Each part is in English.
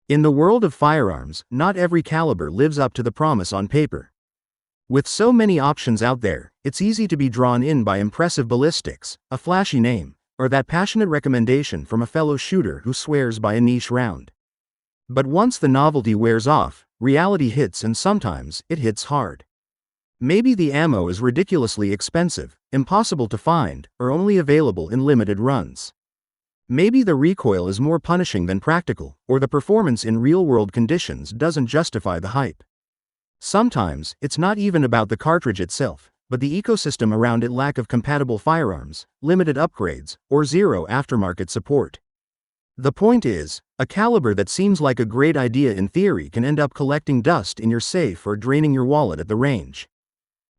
In the world of firearms, not every caliber lives up to the promise on paper. With so many options out there, it's easy to be drawn in by impressive ballistics, a flashy name, or that passionate recommendation from a fellow shooter who swears by a niche round. But once the novelty wears off, reality hits, and sometimes it hits hard. Maybe the ammo is ridiculously expensive, impossible to find, or only available in limited runs. Maybe the recoil is more punishing than practical, or the performance in real-world conditions doesn't justify the hype. Sometimes, it's not even about the cartridge itself, but the ecosystem around it: lack of compatible firearms, limited upgrades, or zero aftermarket support. The point is, a caliber that seems like a great idea in theory can end up collecting dust in your safe or draining your wallet at the range.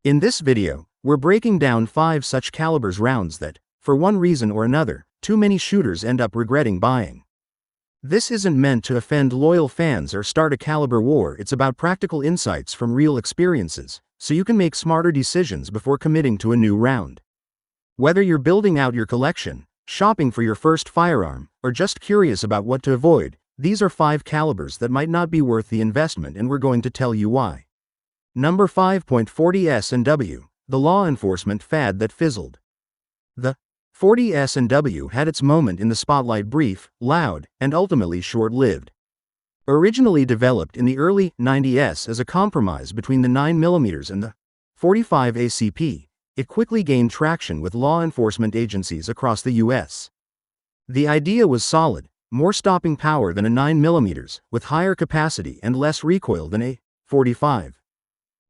In this video, we're breaking down 5 such calibers rounds that, for one reason or another, too many shooters end up regretting buying. This isn't meant to offend loyal fans or start a caliber war. It's about practical insights from real experiences, so you can make smarter decisions before committing to a new round. Whether you're building out your collection, shopping for your first firearm, or just curious about what to avoid, these are 5 calibers that might not be worth the investment, and we're going to tell you why. Number 5. 40 S&W, the law enforcement fad that fizzled. The 40 S&W had its moment in the spotlight: brief, loud, and ultimately short-lived. Originally developed in the early 90s as a compromise between the 9mm and the .45 ACP, it quickly gained traction with law enforcement agencies across the US. The idea was solid: more stopping power than a 9mm, with higher capacity and less recoil than a .45.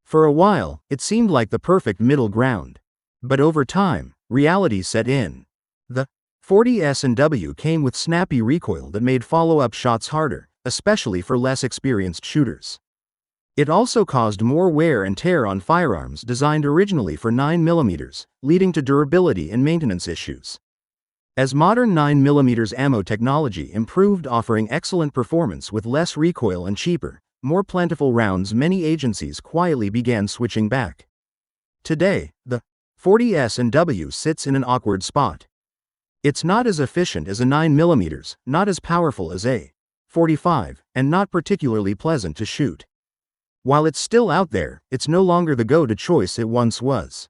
For a while, it seemed like the perfect middle ground. But over time, reality set in. The 40 S&W came with snappy recoil that made follow-up shots harder, especially for less experienced shooters. It also caused more wear and tear on firearms designed originally for 9mm, leading to durability and maintenance issues. As modern 9mm ammo technology improved, offering excellent performance with less recoil and cheaper, more plentiful rounds, many agencies quietly began switching back. Today, the 40 S&W sits in an awkward spot. It's not as efficient as a 9mm, not as powerful as a .45, and not particularly pleasant to shoot. While it's still out there, it's no longer the go-to choice it once was.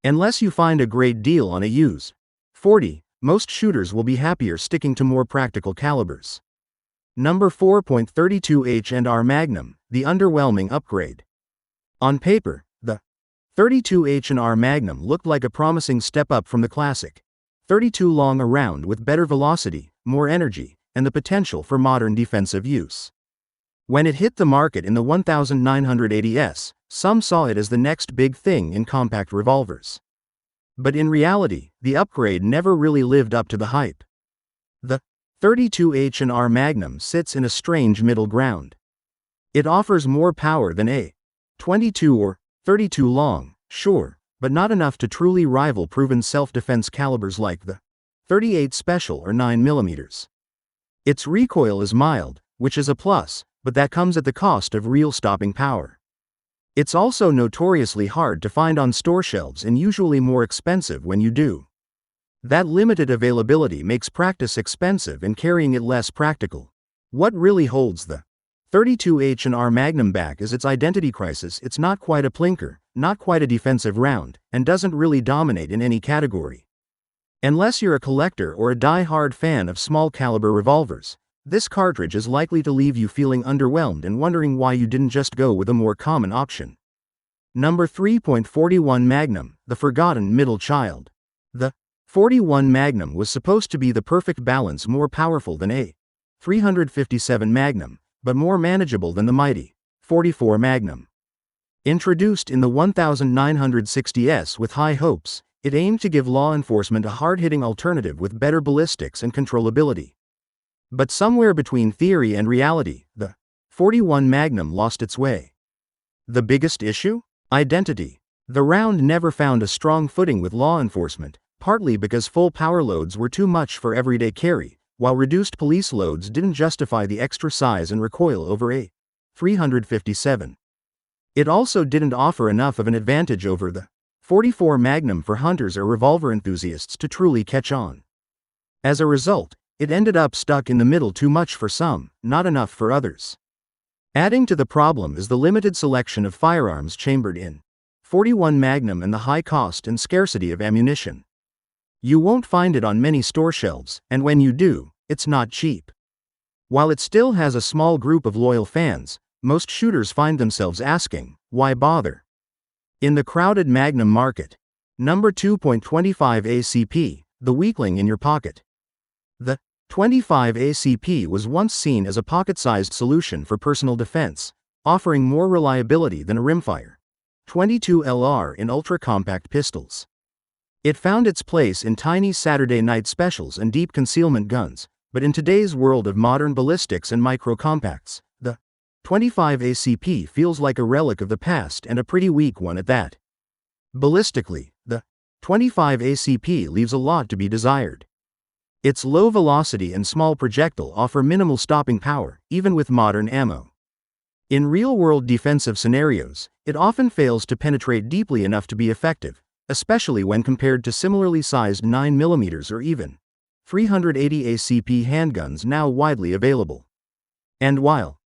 Unless you find a great deal on a used .40, most shooters will be happier sticking to more practical calibers. Number 4. 32 H&R Magnum, the underwhelming upgrade. On paper, the 32 H&R Magnum looked like a promising step up from the classic .32 long, a round with better velocity, more energy, and the potential for modern defensive use. When it hit the market in the 1980s, some saw it as the next big thing in compact revolvers. But in reality, the upgrade never really lived up to the hype. The 32 H&R Magnum sits in a strange middle ground. It offers more power than a .22 or .32 long, sure, but not enough to truly rival proven self-defense calibers like the .38 Special or 9mm. Its recoil is mild, which is a plus, but that comes at the cost of real stopping power. It's also notoriously hard to find on store shelves and usually more expensive when you do. That limited availability makes practice expensive and carrying it less practical. What really holds the 32 H&R Magnum back is its identity crisis. It's not quite a plinker, not quite a defensive round, and doesn't really dominate in any category. Unless you're a collector or a die-hard fan of small caliber revolvers, this cartridge is likely to leave you feeling underwhelmed and wondering why you didn't just go with a more common option. Number 3. 41 Magnum, the forgotten middle child. The 41 Magnum was supposed to be the perfect balance: more powerful than a .357 Magnum, but more manageable than the mighty .44 Magnum. Introduced in the 1960s with high hopes, it aimed to give law enforcement a hard-hitting alternative with better ballistics and controllability. But somewhere between theory and reality, the 41 Magnum lost its way. The biggest issue? Identity. The round never found a strong footing with law enforcement, partly because full power loads were too much for everyday carry, while reduced police loads didn't justify the extra size and recoil over a .357. It also didn't offer enough of an advantage over the .44 Magnum for hunters or revolver enthusiasts to truly catch on. As a result, it ended up stuck in the middle, too much for some, not enough for others. Adding to the problem is the limited selection of firearms chambered in .41 Magnum and the high cost and scarcity of ammunition. You won't find it on many store shelves, and when you do, it's not cheap. While it still has a small group of loyal fans, most shooters find themselves asking, why bother? In the crowded Magnum market. Number 2.25 ACP, the weakling in your pocket. The .25 ACP was once seen as a pocket-sized solution for personal defense, offering more reliability than a rimfire .22 LR in ultra-compact pistols. It found its place in tiny Saturday night specials and deep concealment guns, but in today's world of modern ballistics and micro-compacts, the .25 ACP feels like a relic of the past, and a pretty weak one at that. Ballistically, the .25 ACP leaves a lot to be desired. Its low velocity and small projectile offer minimal stopping power, even with modern ammo. In real-world defensive scenarios, it often fails to penetrate deeply enough to be effective, especially when compared to similarly sized 9mm or even .380 ACP handguns now widely available. And while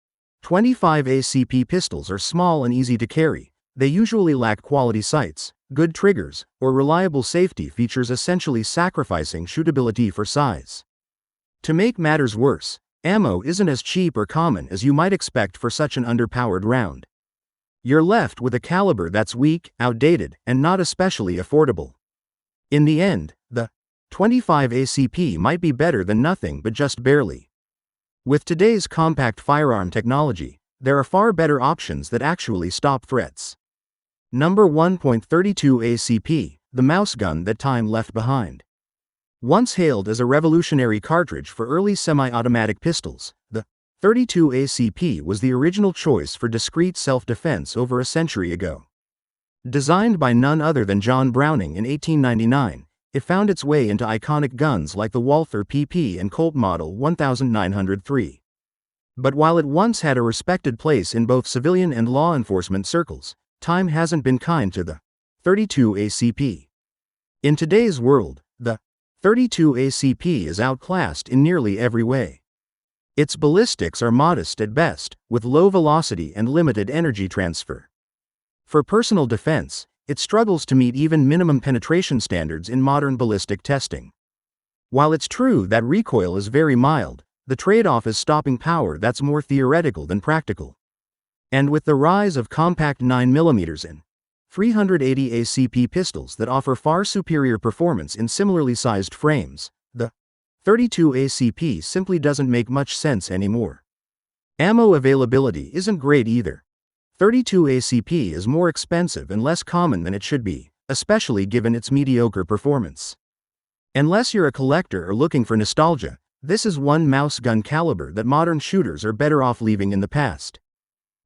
.25 ACP pistols are small and easy to carry, they usually lack quality sights, good triggers, or reliable safety features, essentially sacrificing shootability for size. To make matters worse, ammo isn't as cheap or common as you might expect for such an underpowered round. You're left with a caliber that's weak, outdated, and not especially affordable. In the end, the .25 ACP might be better than nothing, but just barely. With today's compact firearm technology, there are far better options that actually stop threats. Number 1.32 ACP, the mouse gun that time left behind. Once hailed as a revolutionary cartridge for early semi-automatic pistols, the .32 ACP was the original choice for discreet self-defense over a century ago. Designed by none other than John Browning in 1899, it found its way into iconic guns like the Walther PP and Colt Model 1903. But while it once had a respected place in both civilian and law enforcement circles, time hasn't been kind to the .32 ACP. In today's world, the .32 ACP is outclassed in nearly every way. Its ballistics are modest at best, with low velocity and limited energy transfer. For personal defense, it struggles to meet even minimum penetration standards in modern ballistic testing. While it's true that recoil is very mild, the trade-off is stopping power that's more theoretical than practical. And with the rise of compact 9mm and .380 ACP pistols that offer far superior performance in similarly sized frames, the .32 ACP simply doesn't make much sense anymore. Ammo availability isn't great either. .32 ACP is more expensive and less common than it should be, especially given its mediocre performance. Unless you're a collector or looking for nostalgia, this is one mouse gun caliber that modern shooters are better off leaving in the past.